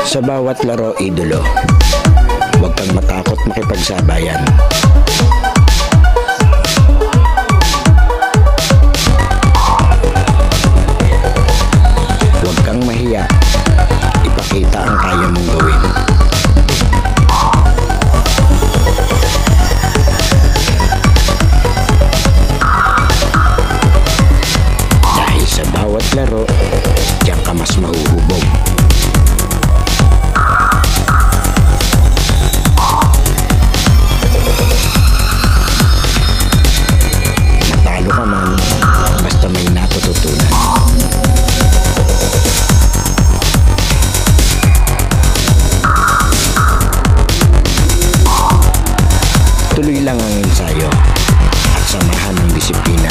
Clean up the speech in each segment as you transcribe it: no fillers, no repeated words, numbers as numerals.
Sa bawat laro, idolo, huwag kang matakot makipagsabayan. Huwag kang mahiya, ipakita ang kaya mong gawin. Dahil sa bawat laro, diyan ka mas mahuhubog. Tuloy lang ang ensayo at samahan ng disiplina.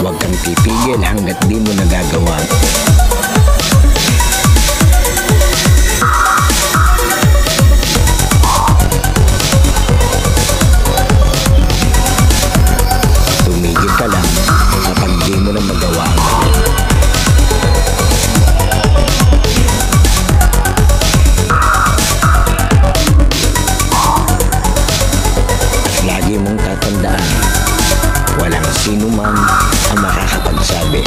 Huwag kang pipigil hanggat di mo nagagawa. Tumigil ka lang kapag di mo na magawa ang gabi. Lagi mong tatandaan, walang sino man ang makakapagsabi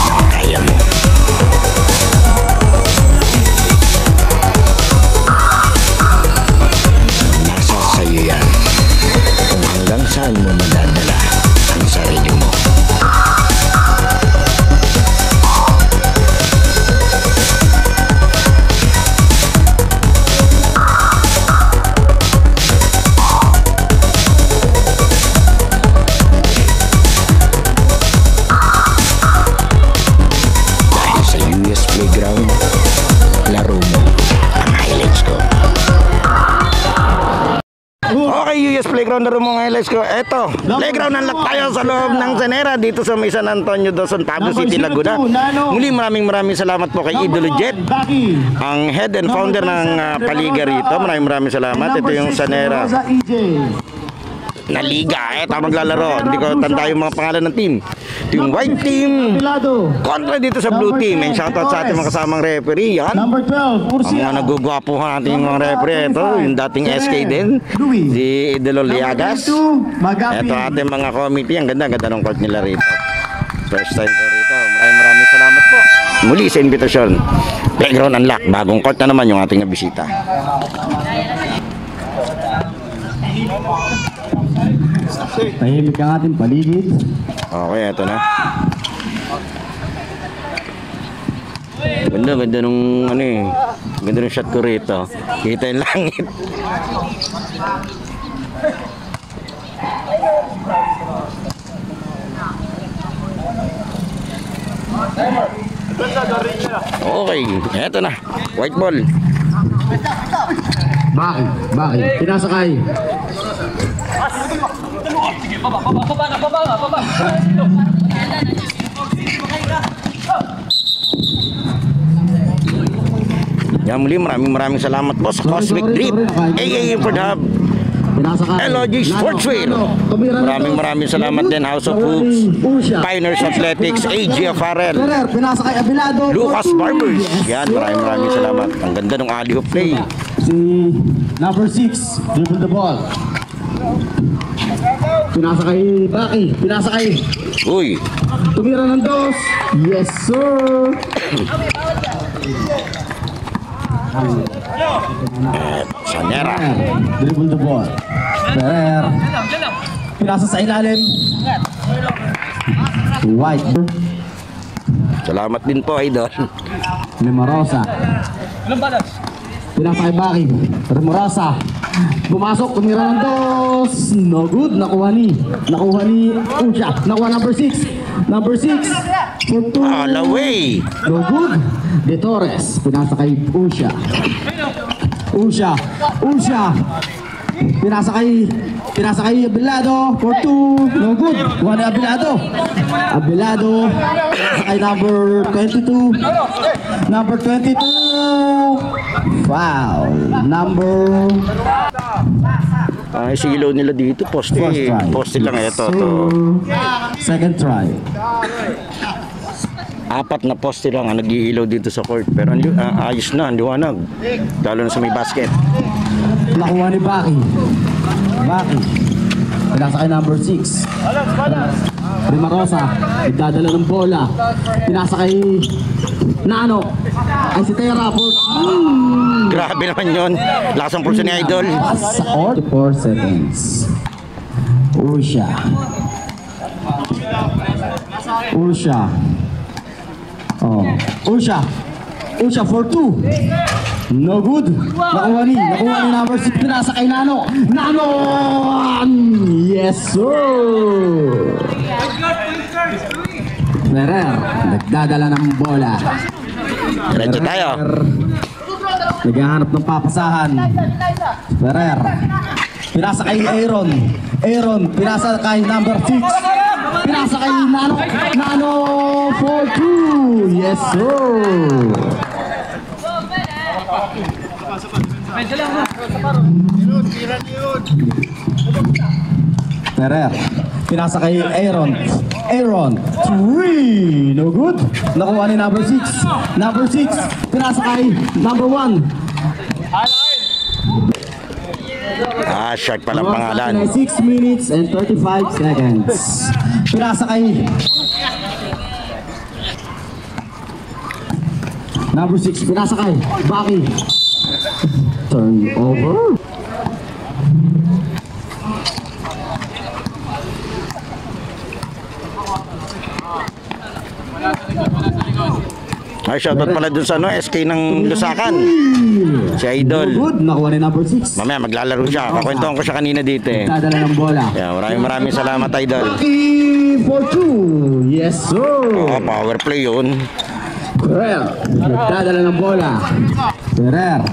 na kaya mo. Nasa sayo yan kung hanggang saan mo madadala ang sarili mo. Playground, laro mo ang highlights ko. Okay, US Playground, laro mo ang highlights ko. Eto, playground unlock tayo sa loob ng Sanera dito sa may San Antonio do San Pablo City, Laguna. Muli maraming salamat po kay Idolo Jet, ang head and founder ng Paliga rito. Maraming salamat. Ito yung Sanera na liga. Eto maglalaro. Hindi ko tanda yung mga pangalan ng team. Ito yung white team kontra dito sa blue team. And shoutout sa ating mga kasamang referee. Yan, ang mga nagugwapuhan natin yung mga referee. Ito yung dating SK din, si Idolo Liagas. Ito ating mga committee. Ang ganda ng court nila rito. First time ko rito. Maraming salamat po muli sa invitation. Playground unlock, bagong court na naman yung ating bisita. Tahimik ang ating paligid. Okay, ito na. Ganda nung ano eh. Ganda nung shot ko rito. Kita yung langit. Okay, eto na. White ball. Bakit? Pinasakay. Yan muli, maraming salamat po sa Cosmic Drip, AAA for the Hub, LOG Sportswear. Maraming salamat din, House of Hoops, Pioneers Athletics, AGFRL, Pinasakay Abilado. Lucas Barbers. Yan, maraming salamat. Ang ganda ng alley-oop play. Si number 6, dribble the ball. Pinasakay Baki. Uy, Tumira ng dos. Yes, sir. Sanera. Dribble the ball. Ferrer. Pinasa sa ilalim. White. Salamat din po, Idol. Remorosa. Pinasa kay Baki. Remorosa. Pumasok, tumira ng dos. No good. Nakuha ni Usha. Nakuha number 6. Number 6. All away. No good. De Torres. Pinasa kay Usha. Pinasa kay Abilado for 2. No good. Kuha ni Abilado. Pinasa kay number 22. Number 22. Foul. Number Ang silaw nila dito, poste. first try. Poste lang ito. So, second try. Apat na poste lang ang nag-iilaw dito sa court. Pero ayos na, ang liwanag. Lalo na sa may basket. Nakuha ni Baki. Pinasa kay number 6. Rimarosa. Nagdadala ng bola. Pinasa kay Nano. Ay si Tera po. Grabe naman yun. Lakas ang pulso ni Idol. Sa 4 seconds. Usha. Usha for 2. No good. Nakuha ni number 6. Pinasa kay Nano. Yes sir. Ferrer. Nagdadala ng bola. Diretso tayo. Naghahanap ng papasahan. Ferrer. Pinasa kay Aaron. Pinasa kay number 6. Pinasa kay Nano for 2. Yes sir. Ferrer. Pinasa kay Aaron. 3. No good. Nakuha ni number 6. Pinasa kay number 1. Short palang pangalan. 6 minutes and 35 seconds. Pinasa kay number 6. Pinasa kay Baki. Turn over. Ay, shoutout pala dun sa SK ng Lusakan. Si Idol. Good. Nakuha ni number 6. Mamaya maglalaro siya. Kakwentuhan ko siya kanina dito eh. Dadala ng bola. Yeah, maraming salamat, Idol. Baki for 2. Yes sir. Power play yun. Ferrer. Nagdadala ng bola. Ferrer.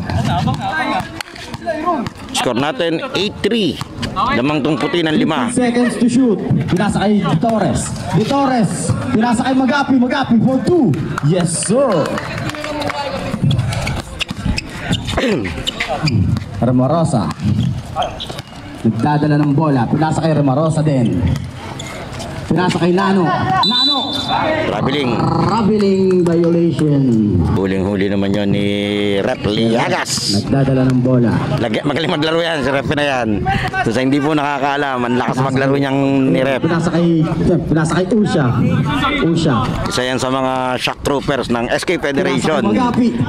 Score natin 8-3. Lamang tong puti ng 5. Seconds to shoot. Pinasa kay De Torres. Pinasa kay Magapi for 2. Yes sir. Remorosa. Nagdadala ng bola. Pinasa kay Remorosa din. Pinasa kay Nano. Traveling violation. Huling-huli naman yun ni Rep Liagas. Nagdadala ng bola. Magaling maglaro yan, si Rep na yan. So sa hindi po nakakaalam, ang lakas maglaro niyang ni Rep. Pinasa kay Usha. Isa yan sa mga shock troopers ng SK Federation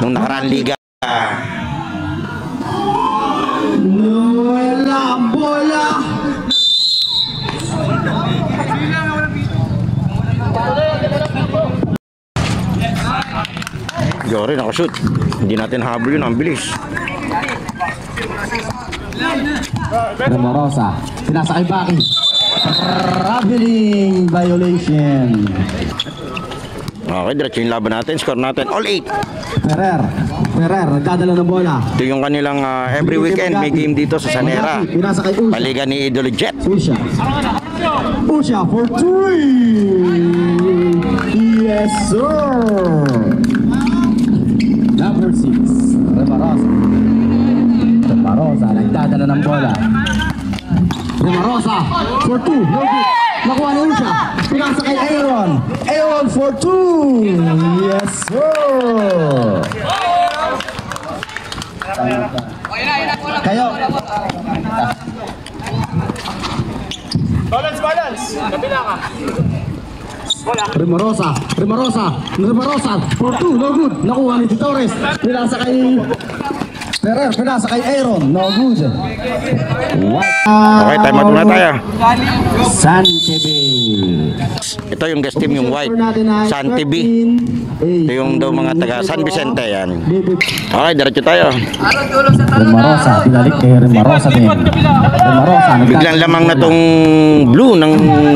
nung nakaraan liga. Wala ang bola. Yori, nakashoot. Hindi natin habol yun, ang bilis. Remorosa. Pinasa kay Baki. Traveling violation. Okay, diretso yung laban natin. Score natin, all 8. Ferrer, nagdadala ng bola. Ito yung kanilang every weekend may game dito sa Sanera. Pinasa kay Usha. Paliga ni Idolo Jet. Usha for 3. Yes, sir. Number 6. Remorosa, nagdadala ng bola. Remorosa for 2. No good. Nakuha ni Usha. Pinasa kay Aaron. Aaron for 2. Yes, sir. Kayo. Balance! Kabila ka. Remorosa for 2, no good. Nakuha ni Torres. Pinasa kay Ferrer, pinasa kay Aaron, no good. Okay, time out muna tayo. San TV. Ito yung guest team, yung white. San TV. Ito yung daw mga taga San Vicente yan. Okay, diretso tayo. Remorosa, pinalik kay Remorosa din. Remorosa, Biglang lamang na tong blue ng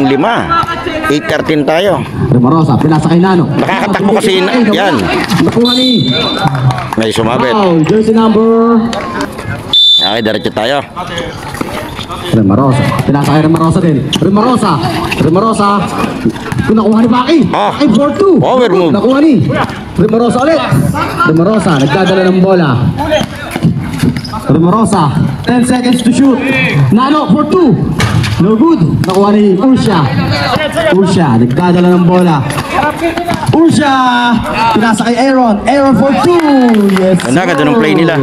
5. 8-13 tayo. Remorosa, pinasa kay Nano. Nakakatakbo kasi yan. Nakuha ni May sumabit. jersey number Okay, diretso tayo. Remorosa. Pinasa kay Remorosa din. Remorosa. Nakuha ni Baki. Ay, 4-2. Power move. Nakuha ni Remorosa ulit. Remorosa, nagdadala ng bola. Remorosa. 10 seconds to shoot. Nano, 4-2. No good. Nakuha ni Usha, nagdadala ng bola. Usha. Pinasa kay Aaron. Aaron for 2. Yes. Ganda, ganda ng play nila.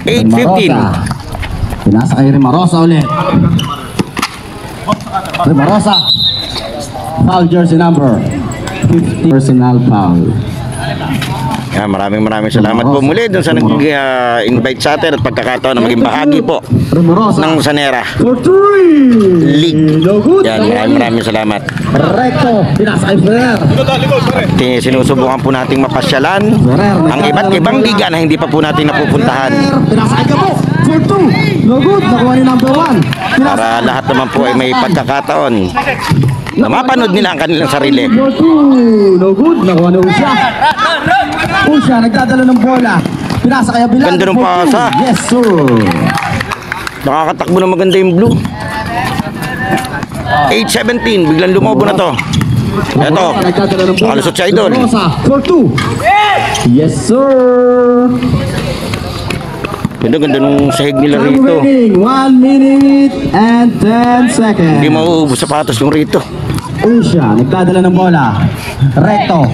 8-15. Pinasa kay Remorosa ulit. Remorosa. Foul jersey number 50. Personal foul. Yan, maraming salamat po muli dun sa nag-invite sa atin at pagkakataon na maging bahagi po Remorosa. ng Sanera For 3. League. No good. Yan, maraming salamat. Recto. Pinasa kay Ferrer. Sinusubukan po nating mapasyalan ang iba't ibang liga na hindi pa po natin napupuntahan. Pinasa kay Gabo. For 2. No good. Nakuha ni number 1. Para lahat naman po ay may pagkakataon na mapanood nila ang kanilang sarili. For 2. No good. Nakuha ni Usha. Usha, nagdadala ng bola. Pinasa kay Abilado. Ganda ng for 2. pasa. Yes, sir. Nakakatakbo na maganda yung blue. 8-17, biglang lumobo na to. Ito, nakalusot si Idol. For 2. Yes, sir. Ganda nung sahig nila Time rito. remaining 1 minute and 10 seconds. Hindi mauubos sapatos yung rito. Usha, nagdadala ng bola. Recto.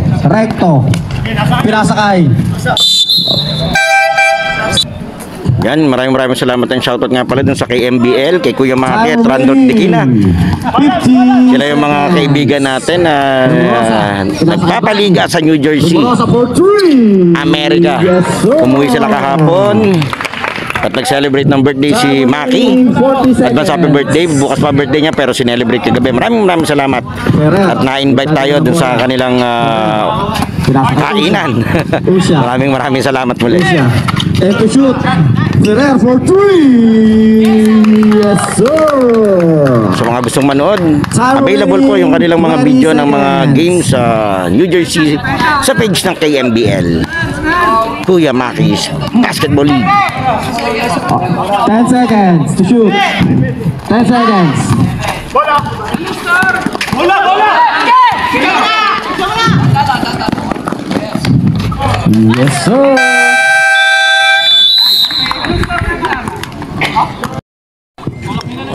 Pinasa kay. Yan, maraming salamat and shoutout nga pala dun sa KMBL, kay Kuya Maki at Randolph Dikina. 50. Sila yung mga kaibigan natin na nagpapaliga sa New Jersey, Remorosa for 3. Amerika. Yes, sir. Umuwi sila kahapon at nag-celebrate ng birthday si Maki. Advance happy birthday, bukas pa birthday niya pero sinelebrate kagabi. Maraming salamat. At na-invite tayo dun sa kanilang kainan. maraming salamat muli. Usha. And to shoot. Ferrer for 3. Yes, sir. Sa mga gustong manood, available po yung kanilang mga video ng mga games sa New Jersey sa page ng KMBL. Kuya Maki's Basketball League. 10 seconds to shoot. 10 seconds. Bola! Yes, sir.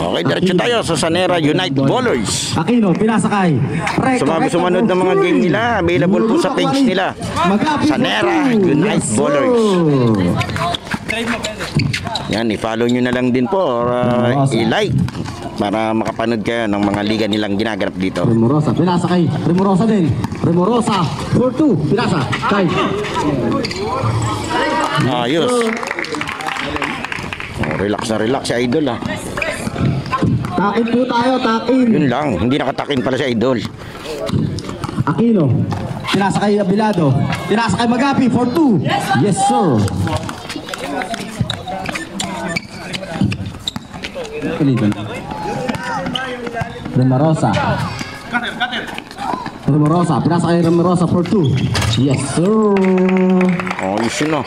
Okay, diretso tayo sa Sanera Unite Ballers. Aquino, pinasakay. Sa mga gusto manood ng mga game nila, available po sa page nila. Sanera Unite Ballers. Yan, i-follow nyo na lang din po or i-like para makapanood kayo ng mga liga nilang ginaganap dito. Remorosa, pinasakay. Remorosa din. Remorosa for 2. Pinasa. Kay. Ayos. Oh, relax si Idol ah. Takin po tayo, takin. Yun lang, hindi nakatakin pala si Idol. Aquino. Pinasa kay Abilado. Pinasa kay Magapi for 2. Yes, sir. Romarosa. Romarosa. Pinasa kay Romarosa for 2. Yes, sir. Ayos yun ah.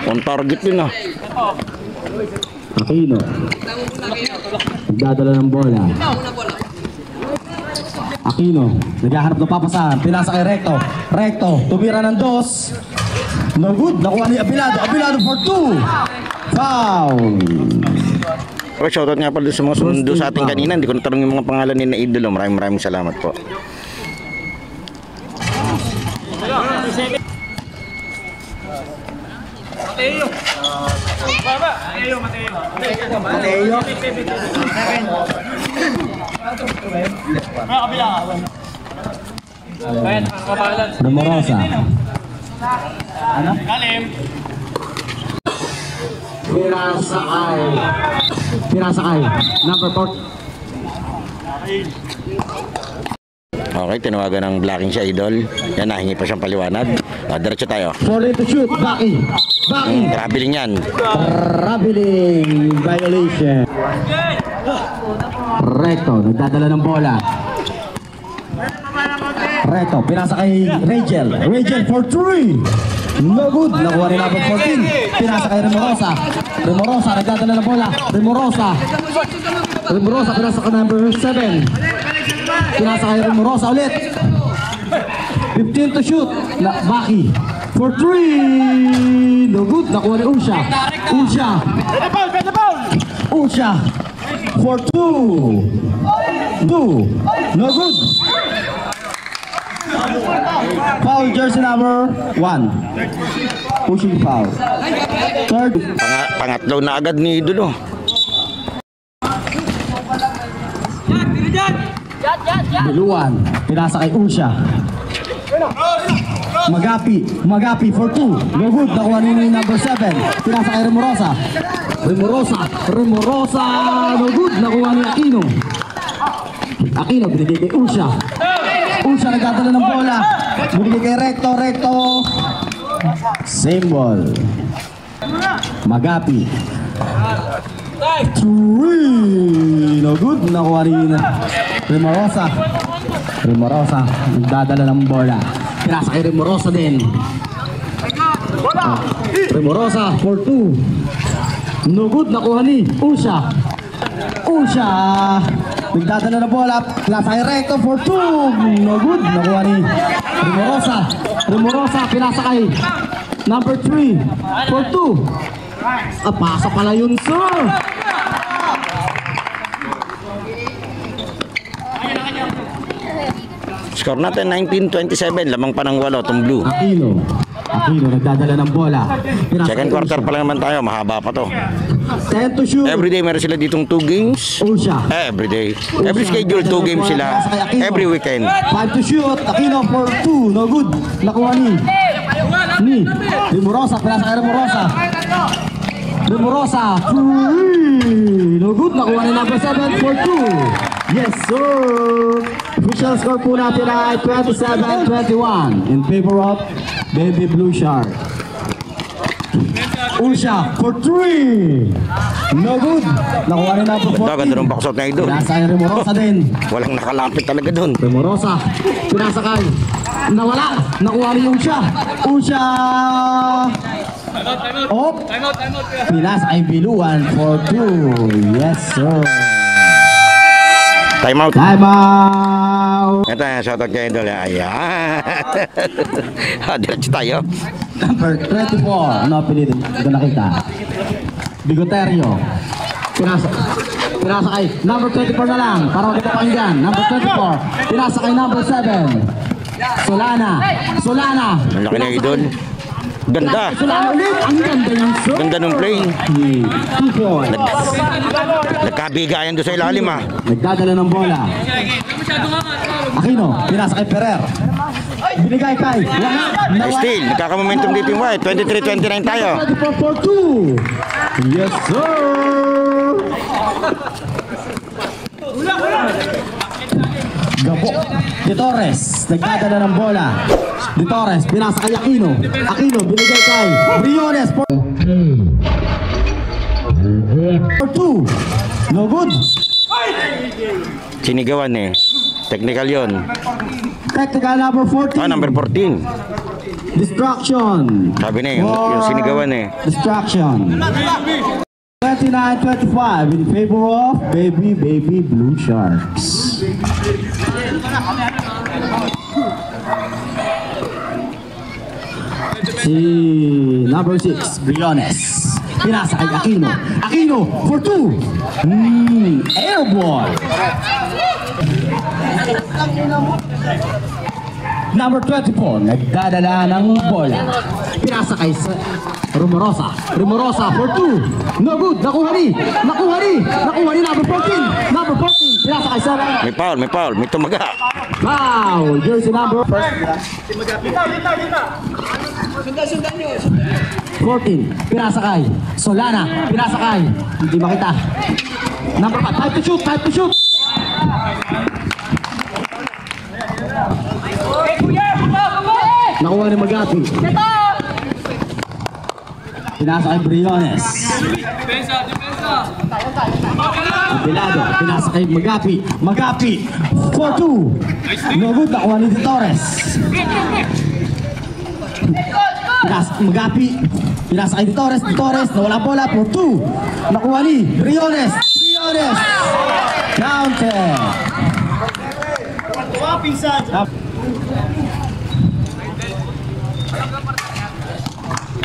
On target yun ah. Aquino. Nagdadala ng bola. Aquino. Naghahanap ng papasahan. Pinasa kay Recto. Recto. Tumira ng 2. No good. Nakuha ni Abilado. Abilado for 2. Foul. Okay, shoutout nga pala sa mga sumundo sa ating kanina. Hindi ko natanong yung mga pangalan ni na idolo. Maraming salamat po. Mateo. Baba. Mateo. Mateo. Kabila. Ben, kapalan. Romarosa. Ano? Galim. Pinasakay. Number 4. Okay, tinawagan ng blocking siya, idol. Yan, nahingi pa siyang paliwanag. Diretso tayo. Falling to shoot. Baki. Baki. Traveling yan. Traveling violation. Recto. Nagdadala ng bola. Recto. Pinasa kay Rachel. Rachel for 3. No good. Nakuha rin number 14. Pinasa kay Remorosa. Remorosa. Nagdadala ng bola. Remorosa. Remorosa. Pinasa kay number 7. Pinasa kay Remorosa ulit. 15 to shoot. Baki. For 3. No good. Nakuha ni Usha. Usha. Usha. For 2. 2. No good. Foul jersey number 1. Pushing foul. Third. Pangatlo na agad ni idolo. Biluan. Pinasa kay Usha. Magapi for 2. No good. Nakuha ni number 7. Pinasa kay Remorosa. Remorosa. No good. Nakuha ni Aquino. Aquino. Binigay kay Usha. Usha nagdadala ng bola. Binigay kay Recto. Same ball. Magapi. 3. No good. Nakuha ni Remorosa. Nagdadala ng bola. Pinasa kay Remorosa din. Remorosa for 2. No good. Nakuha ni Usha. Nagdadala ng bola. Pinasa kay Recto for 2. No good. Nakuha ni Remorosa. Pinasa kay number 3 for 2. Pasa pala yun, sir. Score natin 19-27. Lamang pa ng 8 itong blue. Aquino nagdadala ng bola. Second quarter pa lang naman tayo. Mahaba pa to. 10 to shoot. Everyday meron sila ditong 2 games. Usha. Everyday. Every schedule 2 games sila. Every weekend. 5 to shoot. Aquino for 2. No good. Nakuha ni Remorosa. Pinasa kay Remorosa 3. No good. Nakuha ni number 7 for 2. Yes, sir. Official score po natin ay 27-21 in favor of Baby Blue Shark. Usha for 3. No good. Nakuha ni number 14. Ganda ng backsot na idol. Pinasa kay Remorosa din. Walang nakalapit talaga doon. Remorosa. Pinasa kay. Nawala. Nakuha ni Usha. Oh. Pinasa kay Biluan for 2. Yes, sir. Time out. Ito yan, shoutout kay idol. Ayan. Diretso tayo. Number 24. Ano apelido? Hindi ko nakita. Bigoterio. Pinasa kay number 24 na lang. Para makita pakinggan. Number 24. Pinasa kay number 7. Solana. Ang laki na idol. Ganda. Solana ulit. Ang ganda yung sir. Ganda ng play. 2 points. Nagkabigayan doon sa ilalim ah. Nagdadala ng bola. Aquino. Pinasa kay Ferrer. Binigay kay. Still, nagkakamomentum dito yung white. 23-29 tayo. 24-4-2. Yes, sir. Gabo. De Torres, nagdadala ng bola. De Torres, pinasa kay Aquino. Aquino, binigay kay Briones for 2. No good. Sinigawan eh. Technical yon. Technical number 14. Ah, number 14. Distraction. Sabi na yung sinigawan eh. Distraction. 29-25 in favor of Baby Blue Sharks. Si number 6, Briones. Pinasa kay Aquino. Aquino for 2. Air ball. Number 24, nagdadala ng bola. Pinasa kay Rumorosa. Rumorosa for 2. No good. Nakuha ni number 14. Number 14. Pinasa kay Sarah. May foul, may tumaga. Wow. Jersey number 14. Pinasa kay Solana. Pinasa kay. Hindi makita. Number 5. Time to shoot. Nakuha ni Magapi. Pinasa kay Briones. Bilado, pinasa kay Magapi. Magapi, 4-2. No good, nakuha ni De Torres. Magapi, pinasa kay De Torres. De Torres, nawala bola, 4-2. Nakuha ni Briones. Briones, counted.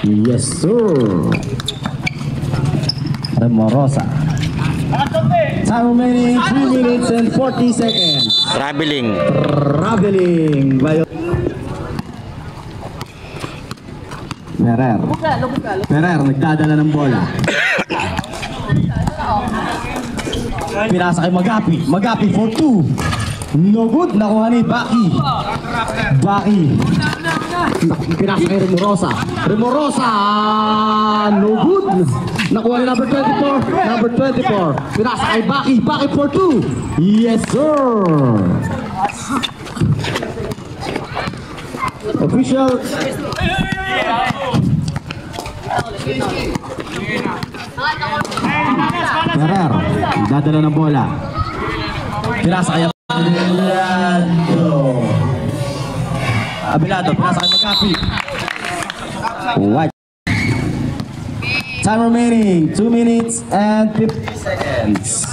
Yes, sir. Remorosa. Time remaining 3 minutes and 40 seconds. Traveling. Traveling. Ferrer, nagdadala ng bola. Pinasa kay Magapi. Magapi for 2. No good. Nakuha ni Baki. Pinasa kay Remorosa. No good. Nakuha ni number 24. Pinasa kay Baki for 2. Yes, sir. Official. Ferrer, dadala ng bola. Pinasa kay Abilado, pinasa kay Magapi. White. Time remaining 2 minutes and 50 seconds.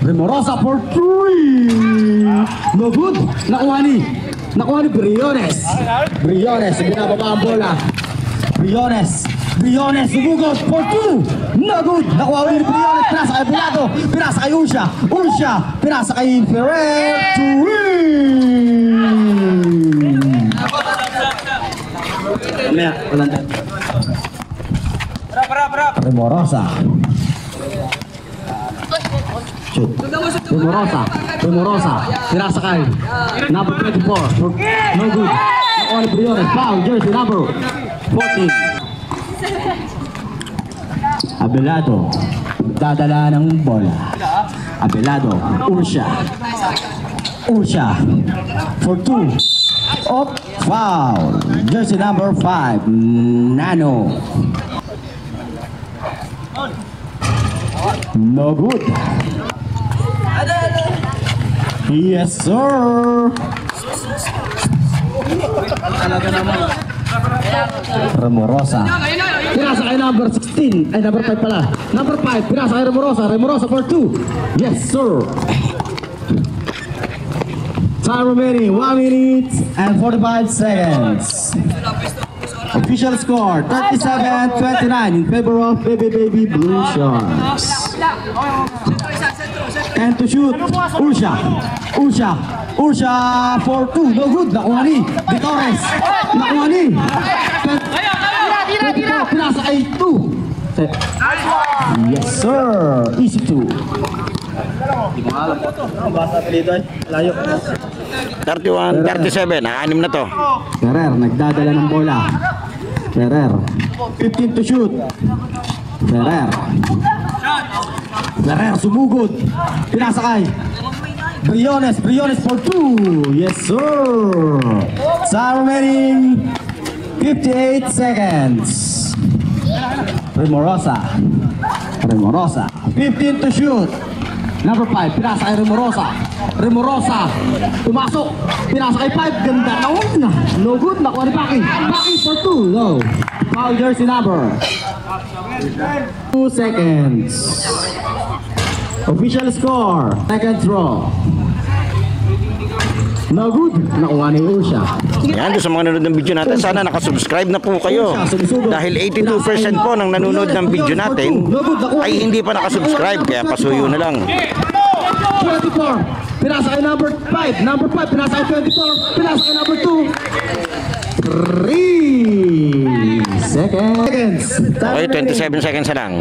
Remorosa for 3. No good. Nakuha ni Briones. Binababa ang bola. Briones, sumugod for 2. No good. Nakuha ni Briones. Pinasa kay Abilado. Pinasa kay Usha. Pinasa kay Ferrer. 3. Mamaya, walang dyan. Remorosa. Shoot. Remorosa. Pinasa kay number 24. No good. Nakuha ni Briones. Foul. Jersey number 14. Abelardo. Dadala ng bola. Abelardo. Ursha. For 2. Foul. Jersey number 5. Nano. No good. Yes, sir. Remorosa. Pinasa kay number 16. Ay, number 5 pala. Number 5. Pinasa kay Remorosa for 2. Yes, sir. Time remaining 1 minute and 45 seconds. Official score 37-29 in favor of Baby Blue Sharks. And to shoot, Ursha for 2. No good. Nakuha ni De Torres. Pinasa kay 2. Yes, sir. Easy 2. Hindi mo alam. Ang basa palito ay layo. 31, 37. Anim na to. Ferrer, nagdadala ng bola. Ferrer. 15 to shoot. Ferrer. Ferrer sumugod. Pinasakay. Briones for 2. Yes, sir. Sa remaining 58 seconds. Remorosa. 15 to shoot. Number 5, pinasakay Remorosa. Pumasok. Pinasakay 5. Ganda na una. No good. Nakuha ni Paki. Paki for 2. No. Foul jersey number. 2 seconds. Official score. Second throw. No good. Nakuha ni Usha. Yan, doon sa mga nanonood ng video natin, sana nakasubscribe na po kayo. Dahil 82% po ng nanonood ng video natin ay hindi pa nakasubscribe, kaya pasuyo na lang. 24. Pinasakay number 5. Number 5. Pinasakay 24. Pinasakay number 2. 3 seconds. Okay, 27 seconds na lang.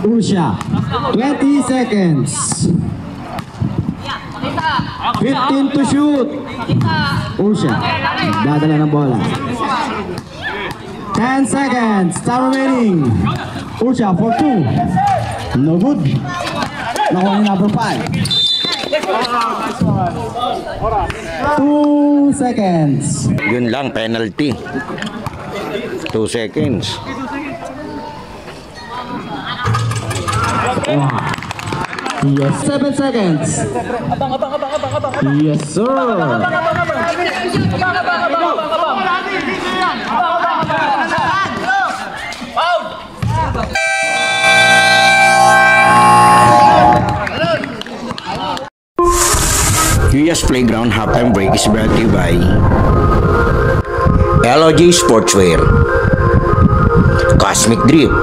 Usha. 20 seconds. 15 to shoot. Usha. Dadala ng bola. 10 seconds. Time remaining. Usha for 2. No good. Nakuha ni number 5. 2 seconds. Yun lang, penalty. 2 seconds. Wow. Yes, 7 seconds. Yes, sir. US Playground halftime break is brought to you by LOG Sportswear, Cosmic Drip,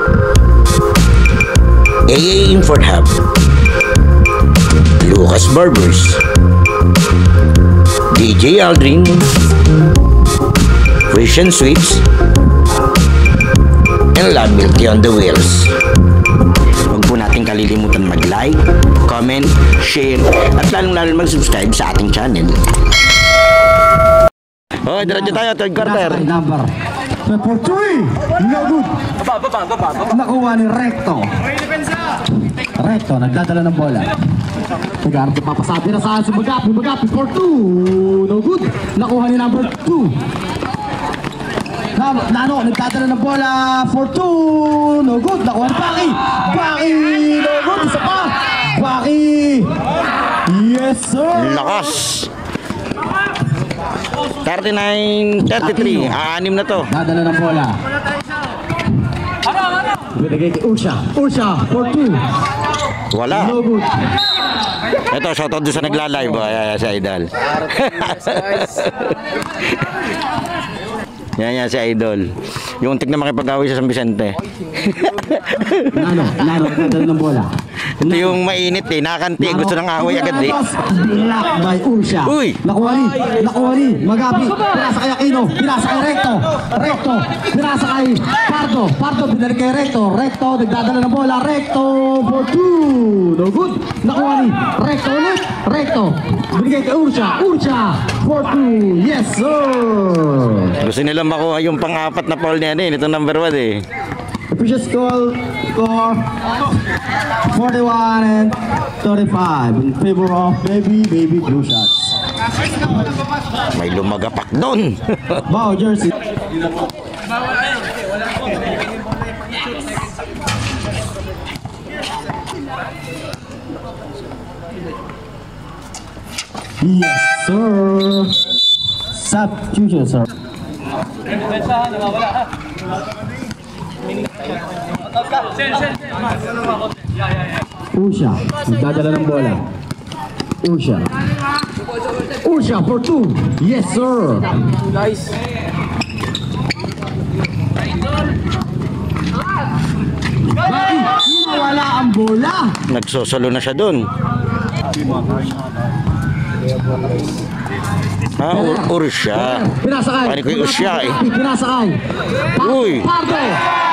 AA Import Hub, Lucas Barbers, DJ Aldrin, Christian Sweets, and La Milky on the Wheels. Huwag po natin kalilimutan mag-like, comment, share, at lalong-lalo mag-subscribe sa ating channel. Okay, diretso tayo, third quarter. Number 3. No good. Nakuha ni Recto. Recto, nagdadala ng bola. Nag-aarap na papasabi na saan si Magapi for 2. No good. Nakuha ni number 2. Nano, nagdadala ng bola for 2. No good. Nakuha ni Paki. No good. Isa pa. Paki. Yes, sir. Lakas. 39-33. Aanim na to. Nadala ng bola. Binigay kay Usha for 2. Wala. No good. Ito, shoutout doon sa nagla-live. Si Idol. Yan si Idol. Yung untik na makipag-away sa San Vicente. Nano, nagdadala ng bola. Ito yung mainit eh. Nakanti. Gusto ng away agad eh. Block by Usha. Uy! Nakuha ni Magapi. Pinasa kay Aquino. Pinasa kay Recto. Pinasa kay Pardo. Binalik kay Recto. Nagdadala ng bola. Recto for 2. No good. Nakuha ni Recto ulit. Binigay kay Usha for 2. Yes, sir. Gusto nilang makuha yung pang-apat na foul niya eh. Ito number 1 eh. Official score 41 and 35 in favor of Baby Blue Shots. May lumagapak doon. Wow, jersey. Yes, sir. Substitution, sir. Usha, nagdadala ng bola. Usha for 2. Yes, sir. Nice. Bakit? Wala ang bola. Nagsosolo na siya doon. Ursha. Pinasakay. Pari ko yung Ursha eh. Pinasakay. Uy. Pardo.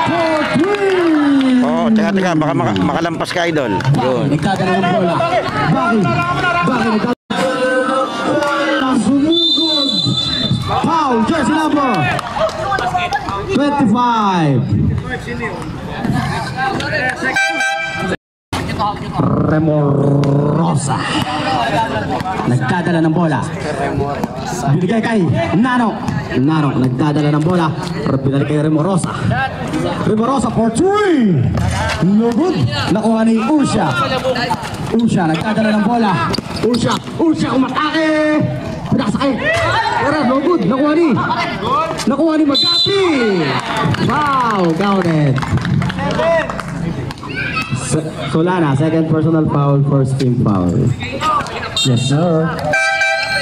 For 3. Oh, teka, baka makalampas ka, Idol. Yun. Nagdadala ng bola. Bakit? Nagdadala sumugod. Foul, jersey number 25. Remorosa. Nagdadala ng bola. Binigay kay Nano. Nano nagdadala ng bola. Binalik kay Remorosa. Remorosa for 3. No good. Nakuha ni Usha. Usha nagdadala ng bola. Usha umatake. Pinasakay. Pero no good. Nakuha ni Magapi. Wow, counted. Solana, second personal foul, first team foul. Yes, sir.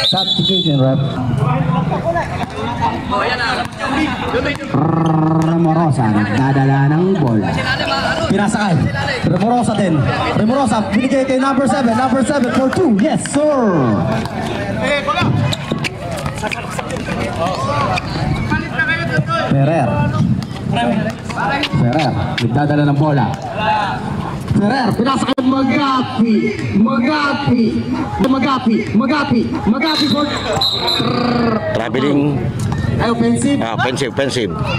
Substitution, rep. Remorosa, nagdadala ng bola. Pinasakay. Remorosa din. Remorosa, binigay kay number 7. Number 7 for 2. Yes, sir. Ferrer, nagdadala ng bola. Ferrer, pinasakay Magapi for Traveling. ay offensive. Offensive.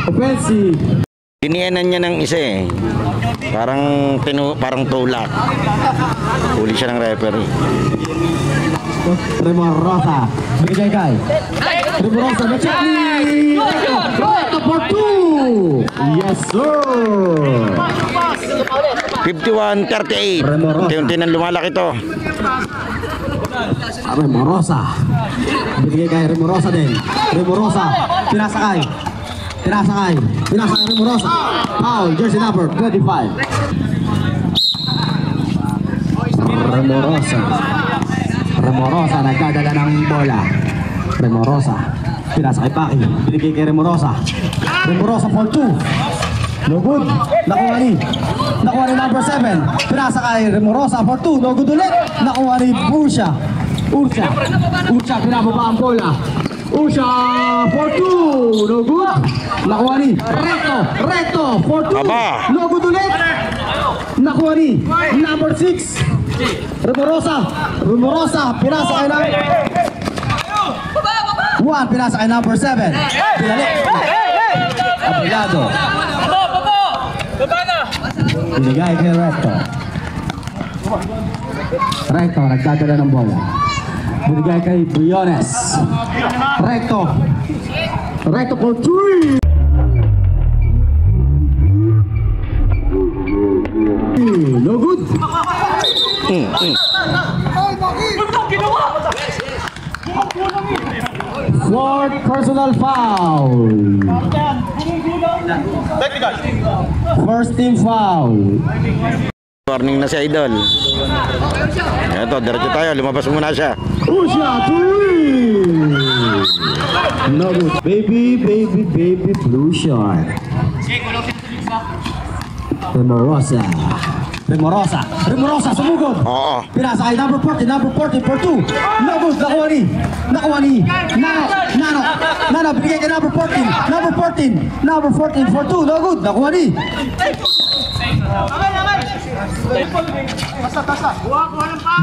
Offensive. Diniyanan niya ng isa eh. Parang tulak. Huli siya ng referee. Remorosa, binigay kay Remorosa, na-check ni Reto for 2. Yes, sir. 51-38. Unti-unti nang lumalaki to. Remorosa, binigay kay Remorosa din. Remorosa, pinasakay Remorosa. Foul, jersey number 25. Remorosa, nagdadala ng bola. Remorosa, pinasakay Paki. Binigay kay Remorosa for 2. No good. Nakuha ni number 7. Pinasakay Remorosa for 2. No good ulit. Nakuha ni Usha, pinababa ang bola. Usha for 2. No good. Nakuha ni Reto for 2. Aba. No good ulit. Nakuha ni number 6. Remorosa, pinasakay ng 1, pinasakay number 7. Pinalik. Abogado. Binigay kay Recto, nagdadala ng bola. Binigay kay Briones. Recto for 3. No good. Fourth personal foul. First team foul. Warning na si Idol. Ito, diretso tayo. Lumabas muna siya. Usha, 3. No good. Baby, blue shot. Remorosa, sumugod. Oo. Pinasakay number 14 for 2. No good. Nakuha ni Nano, binigay kay number 14 for 2. No good. Nakuha ni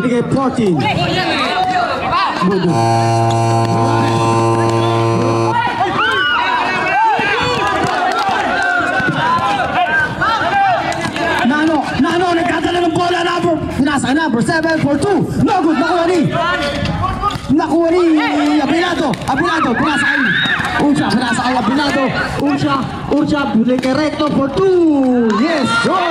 binigay 14. Good. Nano, nagkadala ng bola pinasakay number 7 for 2. No good. Nakuha ni Abinado, pinasakay Abinado. Usha, binigay kay Recto for 2. Yes, go!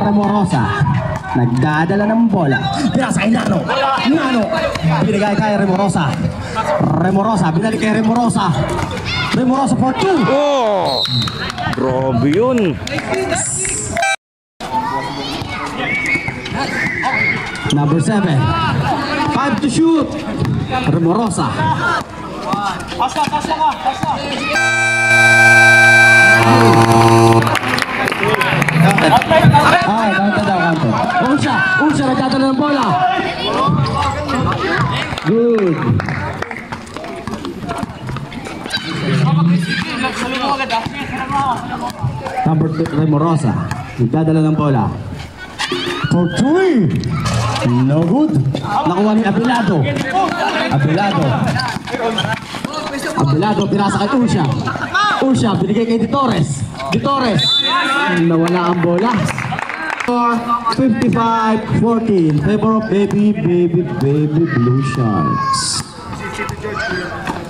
Remorosa, nagdadala ng bola. Pinasakay Nano, binigay kay Remorosa, binalik kay Remorosa for 2. Oh! Grabe yun. Number 7. 5 to shoot. Remorosa. Pasa ka. Counted daw. Usha, nagdadala ng bola. Good. Number 2, Remorosa. Nagdadala ng bola. For 3. No good. Nakuha ni Abelado. Abelardo, pinasa kay Usha. Usha, binigay kay Di Torres. Di Torres, nawala ang bola. 55-14, favor of baby Blue Sharks.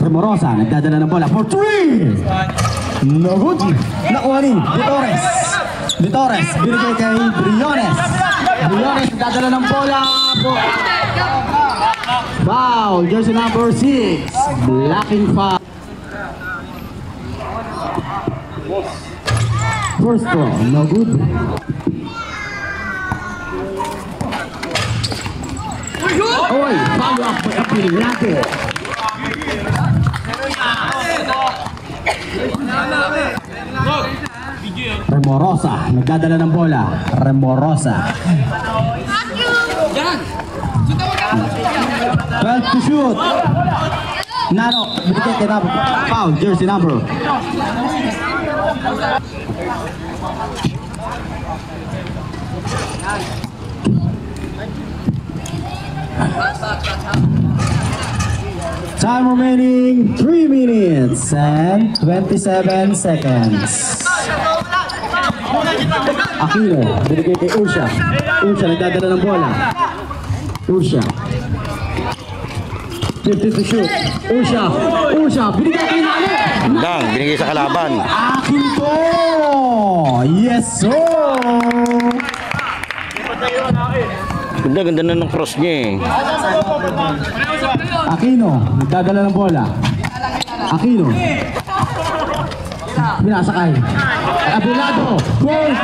Remorosa, nagdadala ng bola for 3! No good. Nakuha ni Di Torres. Di Torres, binigay kay Briones. Briones, nagdadala ng bola. Foul, jersey number 6. Blocking foul. First throw, no good. Oy, follow up by Abelardo. Remorosa, nagdadala ng bola. Remorosa. 12 to shoot. Nano, binigay kay Nano. Foul, jersey number. Time remaining 3 minutes and 27 seconds. Aquino, binigay kay Usha. Usha, nagdadala ng bola. Usha. 50 to shoot. Usha. Usha, binigay kay Nano. Lang, binigay sa kalaban. Akin to! Yes, sir! Ganda na ng cross niya eh. Aquino, nagdadala ng bola. Aquino. Binasakay. Abelardo. 4-3.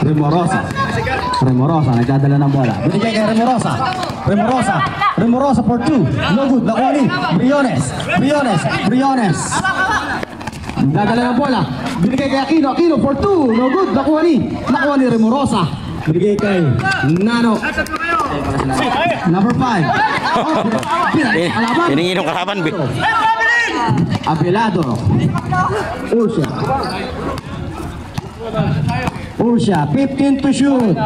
Remorosa. Remorosa, nagdadala ng bola. Binigay kay Remorosa. Remorosa. Remorosa for 2. No good. Nakuha ni Briones. Briones. Briones. Nagdadala ng bola. Binigay kay Aquino. Aquino for 2. No good. Nakuha ni Remorosa. Binigay kay Nano. Number 5. Hiningi ng kalaban. Abelardo. Usha. Usha, 15 to shoot.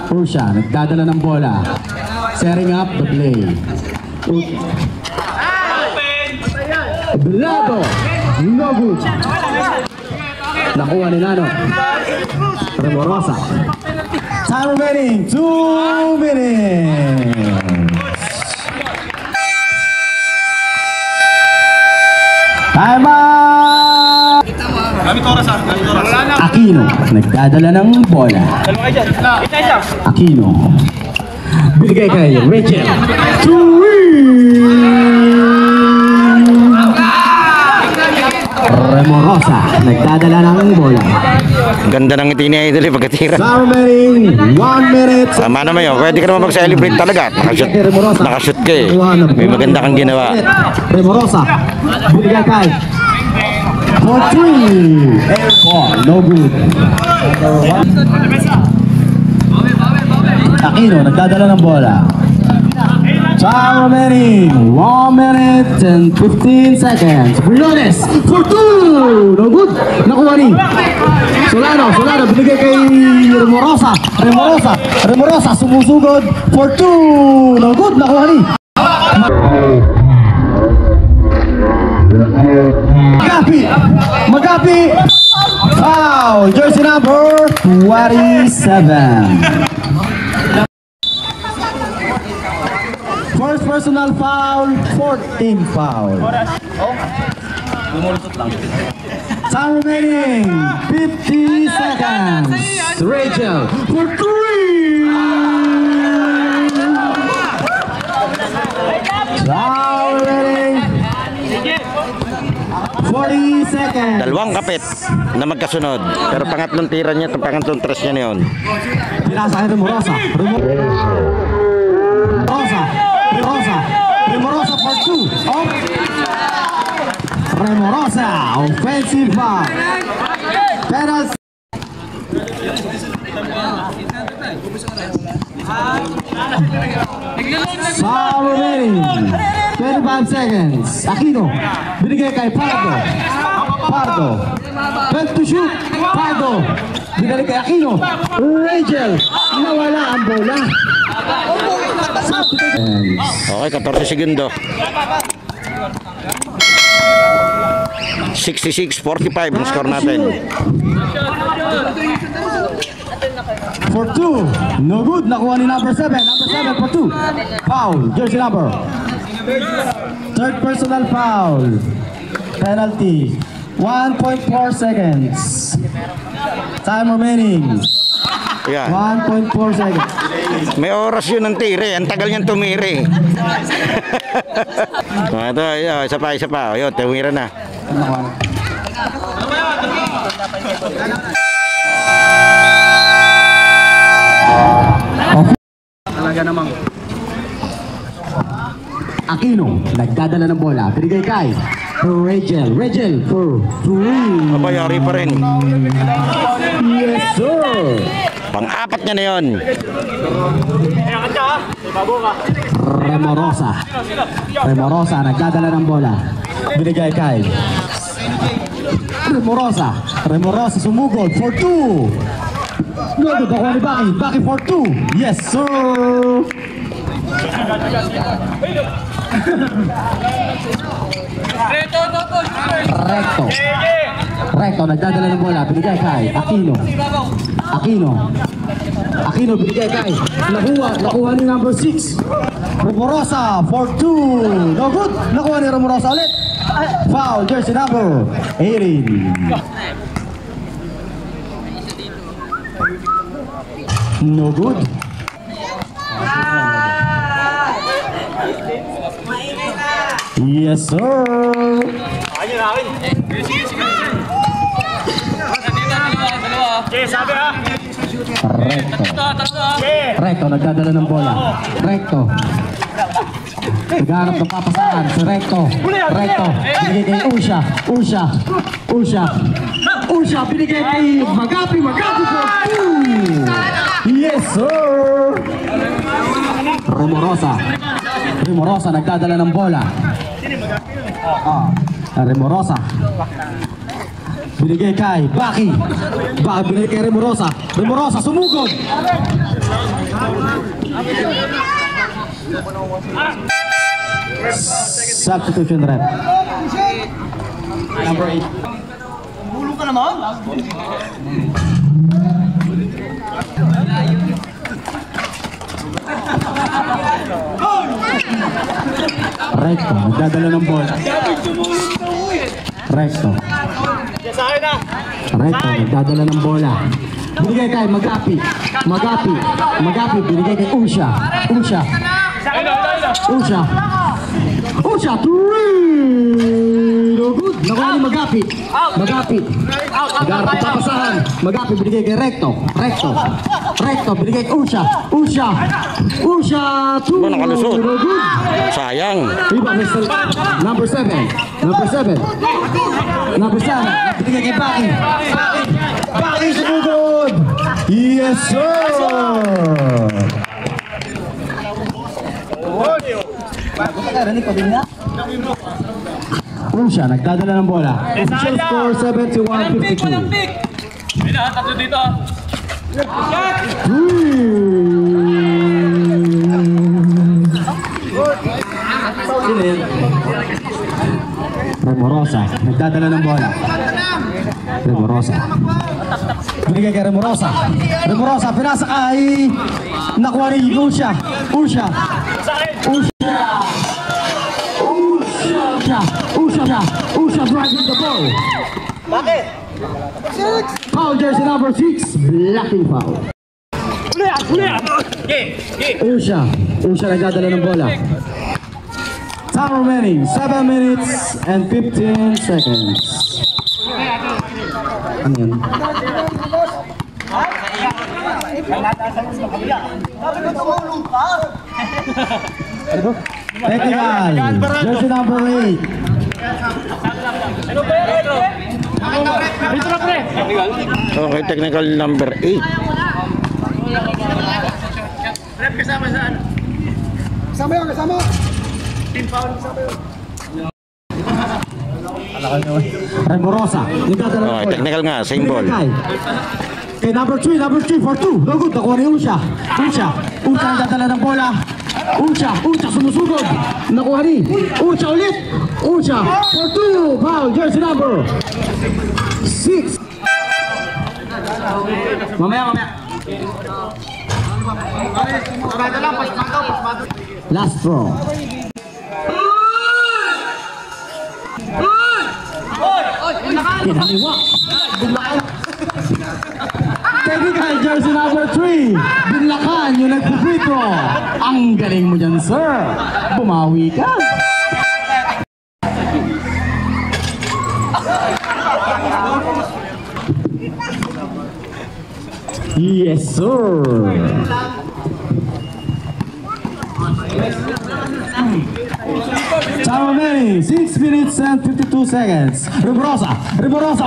Usha, nagdadala ng bola. Setting up the play. Abelardo. No good. Nakuha ni Nano. Remorosa. Time remaining 2 minutes. Time out! Aquino, nagdadala ng bola. Aquino. Binigay kay Rachel. Remorosa, nagdadala ng bola. Ganda ng ngiti niya idol eh pagkatira. Remaining 1 minute. Sama naman yun. Pwede ka naman mag-celebrate talaga. Nakashoot ka eh. May maganda kang ginawa. Remorosa. Binigay kay 4-3. Air ball. No good. Aquino, nagdadala ng bola. Time remaining 1 minute and 15 seconds. Briones for 2. No good. Nakuha ni Solano. Solano, binigay kay Remorosa. Remorosa. Remorosa, sumusugod for 2. No good. Nakuha ni Magapi. Magapi. Foul. Jersey number 27. First personal foul, 14 foul. Time remaining 50 seconds. Rachel for 3. Time remaining 40 seconds. Dalawang kapit na magkasunod. Pero pangatlong tira niya, pangatlong tres niya na yun. Pinasa kay Remorosa. Remorosa for 2. Remorosa, offensive foul. Penalty. Foul remaining 25 seconds. Aquino, binigay kay Pardo. Pardo, 12 to shoot. Pardo, Binalik kay Aquino. Rachel. Nawala ang bola. Okay, 14 segundo. 66-45 ang score natin. For 2. No good. Nakuha ni number 7. Number 7 for 2. Foul. Jersey number. Third personal foul. Penalty. 1.4 seconds. Time remaining. Yan. 1.4 seconds. May oras yun ng tire. Ang tagal niyang tumire. Ito, isa pa. Ayun, tumira na. Talaga namang Aquino, nagdadala ng bola. Binigay kay Rachel. Rachel for 3. Mabayari pa rin. Yes, sir. Pang-apat niya na yun. Remorosa. Remorosa, nagdadala ng bola. Binigay kay Remorosa. Remorosa sumugod for 2. Nagod ako ni Baki. Baki for 2. Yes, sir. Recto. Recto, nagdadala ng bola. Binigay kay Aquino. Aquino binigay kay Nakuha ni number 6. Remorosa for 2. No good. Nakuha ni Remorosa ulit. Foul, jersey number 18. No good. Yes, sir. Recto, nagdadala ng bola. Recto. Naghanap ng papasahan si Recto. Recto, binigay kay Usha, binigay kay Magapi for 2. Yes, sir. Remorosa, nagdadala ng bola. Remorosa. Binigay kay Baki. Binigay kay Remorosa. Remorosa, sumugod. Substitution rep. Number 8. Bulong ka naman? Recto, nagdadala ng bola. Recto, nagdadala ng bola. Binigay kay Magapi. Binigay kay Usha. Usha, 3. No good. Nakuha ni Magapi. Nagharap papasahan. Magapi binigay kay Recto, binigay kay Usha, 2. Nakalusot. No good. Sayang. Number 7. Binigay kay Baki. Baki sumugod. Yes, sir. Usha, nagdadala ng bola. Official score 71-52. Tatlo dito. Sino yun? Remorosa, nagdadala ng bola. Remorosa. Binigay kay Remorosa. Pinasa kay nakuha ni Usha driving the ball. Bakit? Foul, jersey number 6, blocking foul. Usha nagdadala ng bola. Time remaining 7 minutes and 15 seconds. Ano yun? Technical, jersey number 8. Okay, technical number 8. Rep kasama saan? Kasama. Team foul kasama yun. Remorosa, nagdadala ng Okay, bola. technical nga, same ball. Kay number 3 for 2. No good. Nakuha ni Usha. Usha ang dadala ng bola. Usha sumusugod. Nakuha ni Usha ulit. Usha for 2. Foul. Jersey number 6. Mamaya. Last throw. Kinaliwa. Technical jersey number 3. Binlakan yung nagpo-free throw. Ang galing mo dyan, sir. Bumawi ka. Yes, sir. Time remaining 6 minutes and 52 seconds. Rimorosa,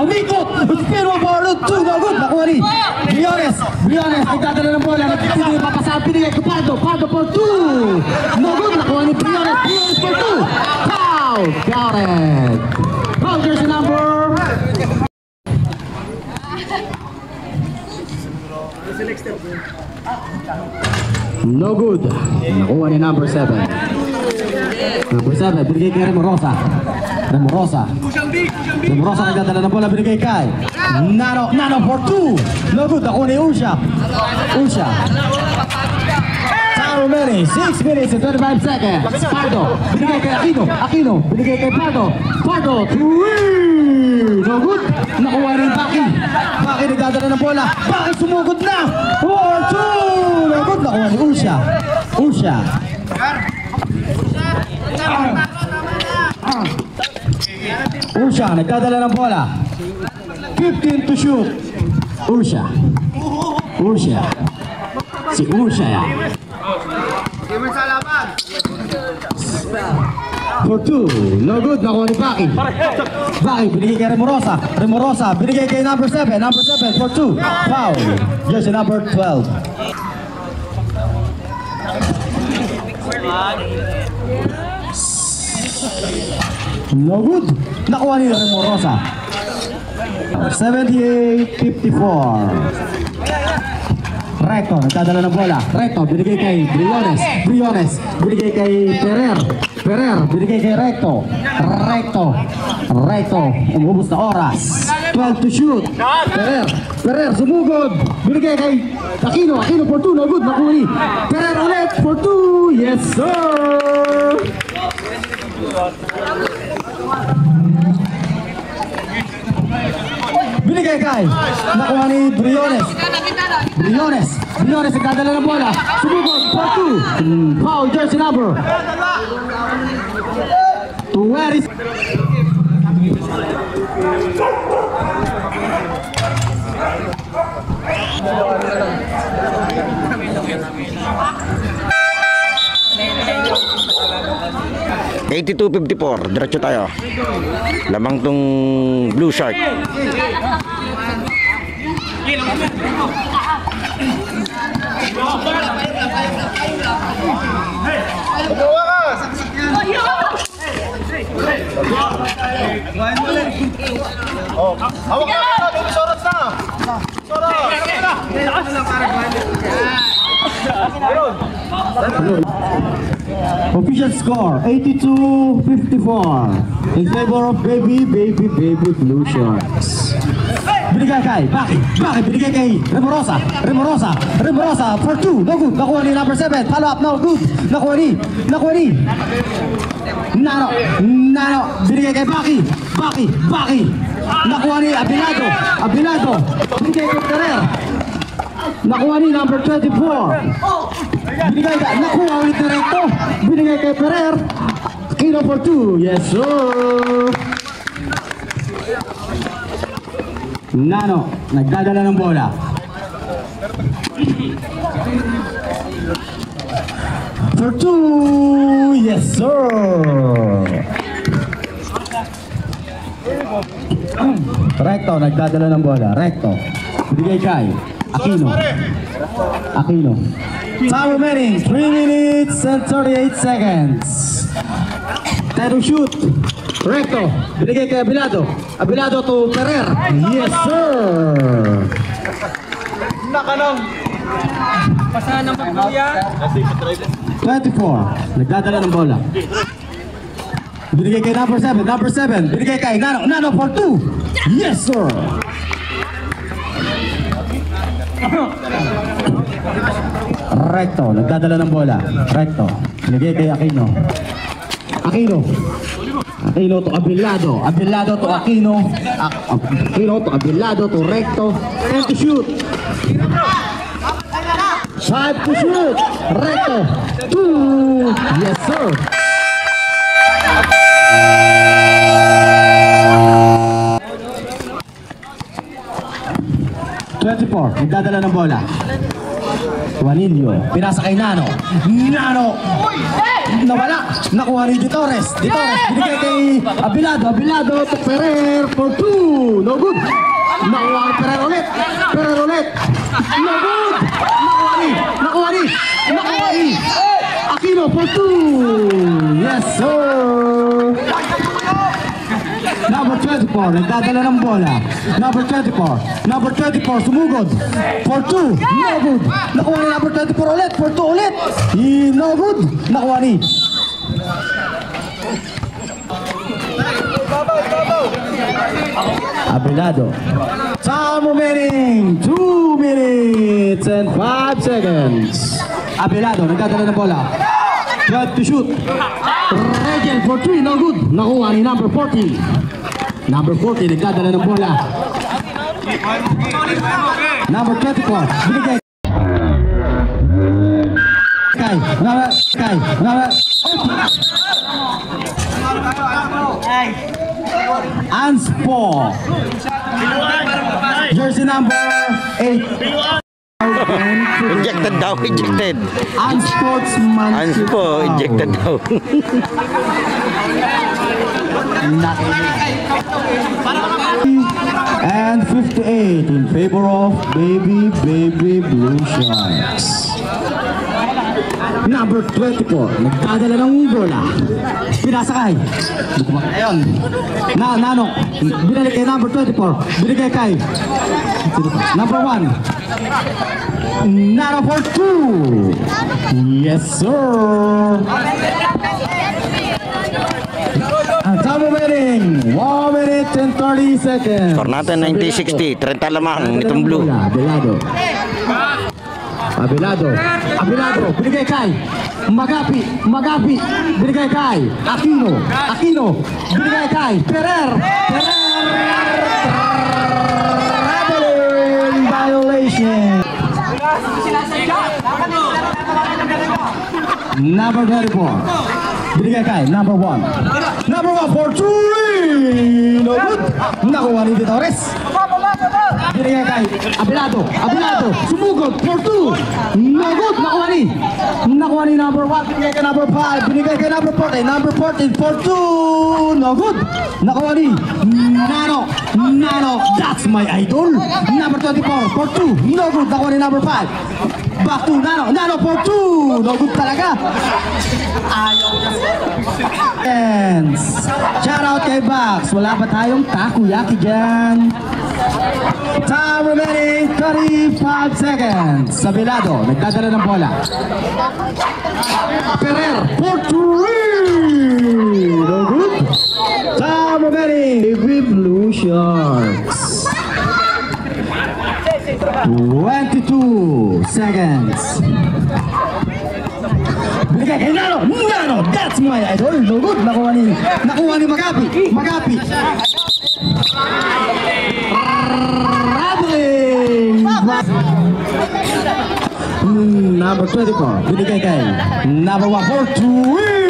umikot! Spin mo forward, 2, no good! Nakuha ni Briones, nagdadala ng bola, nagtitigil papasahan, pinigay ko Pardo for 2! No good! Nakuha ni Briones for 2! Foul! Got it! Foul jersey number... No good! Nakuha ni number 7. Number 7, binigay kay Remorosa, nagdadala ng bola, binigay kay Nano for 2. No good, nakuha ni Usha. Time remaining 6 minutes and 25 seconds. Pardo, binigay kay Aquino, binigay kay Pardo, 3. No good, nakuha rin Baki, nagdadala ng bola, Baki sumugod na for 2. No good, nakuha ni Usha. Usha, nagdadala ng bola. 15 to shoot. Usha. Si Usha yan. For 2. No good, nakuha ni Baki, binigay kay Remorosa, binigay kay number 7 for 2. Foul. Jersey number 12. No good. Nakuha ni Remorosa. 78-54. Recto, nagdadala ng bola. Recto, binigay kay Briones, binigay kay Ferrer, binigay kay Recto, umubos na oras. 12 to shoot. Ferrer, sumugod, binigay kay Aquino for 2, no good, nakuha ni Ferrer ulit for 2. Yes, sir! Binigay kay, nakuha ni Briones, nagdadala ng bola, sumugod for 2. Foul jersey number 20. $82.54, diretso tayo. Lamang tong Blue Shark. Hawak na! Sorot na! Official score 82-54 in favor of baby Blue Sharks. Binigay kay Baki, binigay kay Remorosa for 2. No good, nakuha ni number 7. Follow up, no good, nakuha ni Nano, binigay kay Baki, nakuha ni Abilado, binigay kay Ferrer, nakuha ni number 24. Binigay kay, nakuha ulit na Recto, binigay kay Ferrer, Aquino for 2. Yes, sir! Nano, nagdadala ng bola. For 2. Yes, sir! Recto, nagdadala ng bola. Recto, binigay kay Aquino. Time remaining 3 minutes and 38 seconds. Time to shoot. Recto, binigay kay Abilado to Ferrer. Yes, sir! Kanong. 24. Nagdadala ng bola. Binigay kay number 7. Number 7. Binigay kay Nano. Nano for 2. Yes, sir. Recto. Nagdadala ng bola. Recto. Binigay kay Aquino. Aquino. Aquino to Abilado. Abilado to Aquino. Aquino to Abilado to Recto. And to shoot. 5 to shoot. Recto. 2. Yes, sir. Nagdadala ng bola. Juanillo. Pinasa kay Nano. Nano. Nawala. Nakuha ni Di Torres. Di Torres. Binigay kay Abilado. Abilado to Ferrer for 2. No good. Nakuha ni Ferrer ulit. Ferrer ulit. No good. Nakuha ni. Aquino for 2. Yes, sir. Number 24, nagdadala ng bola. Number 24. Number 24, sumugod. For 2. No good. Nakuha ni number 24 ulit. For 2 ulit. No good. Nakuha ni. Abilado. Time remaining 2 minutes and 5 seconds. Abilado, nagdadala ng bola. 12 to shoot. Regel for 3, no good. Nakuha ni number 40. Number 40, nagdadala ng bola. Number 24, binigay. Anspo. Jersey number 8. Ejected daw, ejected. Unsportsmanship. Anspo, ejected daw. And 58 in favor of Baby Blue Sharks. Number 24, nagdadala ng bola. Pinasakay. Ayun. Nano. Binalik kay number 24. Binigay kay number 1. Nano for 2. Yes, sir. Ang time remaining 1 minute and 30 seconds. Score natin 90-60. 30 lamang nitong blue. Abilado, binigay kay Magapi, binigay kay Aquino, binigay kay Ferrer, traveling violation. Number 34, binigay kay number 1 for 3, no good. Nakuha ni Di Torres. Binigay kay Abilado, sumugod for 2. No good, nakuha ni number 1, binigay kay number 5, binigay kay number 14, number 14 for 2. No good, nakuha ni Nano, that's my idol. Number 24 for 2. No good, nakuha ni number 5. Back to Nano for 2. No good talaga. Ayaw na. Shout out kay Bax. Wala pa tayong takoyaki dyan. Time remaining 35 seconds. Abilado, nagdadala ng bola. Ferrer for 3. No good. Time remaining with Blue Sharks. 22 seconds. Binigay kay Nano, that's my idol. No good. Nakuha ni Magapi. Number 24, binigay kay number 1 for 3.